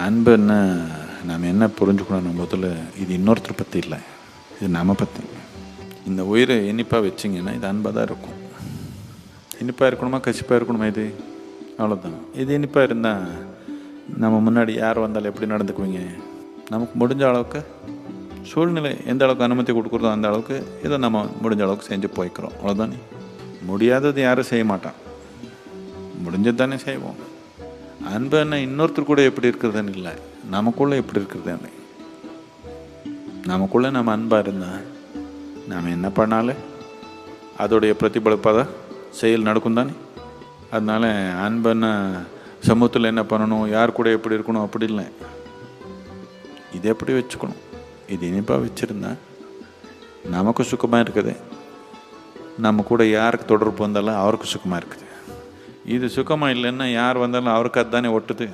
அன்புன்னா நாம் என்ன புரிஞ்சுக்கணும் முதல்ல, இது இன்னொருத்தர் பற்றி இல்லை, இது நம்ம பற்றி. இந்த உயிரை இனிப்பாக வச்சிங்கன்னா இது அன்பாக தான் இருக்கும். இனிப்பாக இருக்கணுமா கசிப்பாக இருக்கணுமா? இது அவ்வளோதான். இது இனிப்பாக இருந்தால் நம்ம முன்னாடி யார் வந்தாலும் எப்படி நடந்துக்குவீங்க? நமக்கு முடிஞ்ச அளவுக்கு சூழ்நிலை எந்த அளவுக்கு அனுமதி கொடுக்குறதோ அந்த அளவுக்கு இதை நம்ம முடிஞ்ச அளவுக்கு செஞ்சு போய்க்கிறோம், அவ்வளோதானே. முடியாதது யாரும் செய்ய மாட்டான், முடிஞ்சது தானே செய்வோம். அன்பு என்ன இன்னொருத்தர் கூட எப்படி இருக்கிறதுன்னு இல்லை, நமக்குள்ளே எப்படி இருக்கிறது. நமக்குள்ளே நம்ம அன்பாக இருந்தால் நாம் என்ன பண்ணாலும் அதோடைய பிரதிபலிப்பாக செயல் நடக்கும் தானே. அதனால் அன்புன்னா சமூகத்தில் என்ன பண்ணணும், யார் கூட எப்படி இருக்கணும் அப்படி இல்லை, இது எப்படி வச்சுக்கணும். இது இனிப்பாக வச்சுருந்தா நமக்கு சுகமாக இருக்குது, நம்ம கூட யாருக்கு தொடர்பு வந்தாலும் அவருக்கு சுகமாக இருக்குது. இது சுகமாக இல்லைன்னா யார் வந்தாலும் அவருக்கு அதுதானே ஒட்டுது.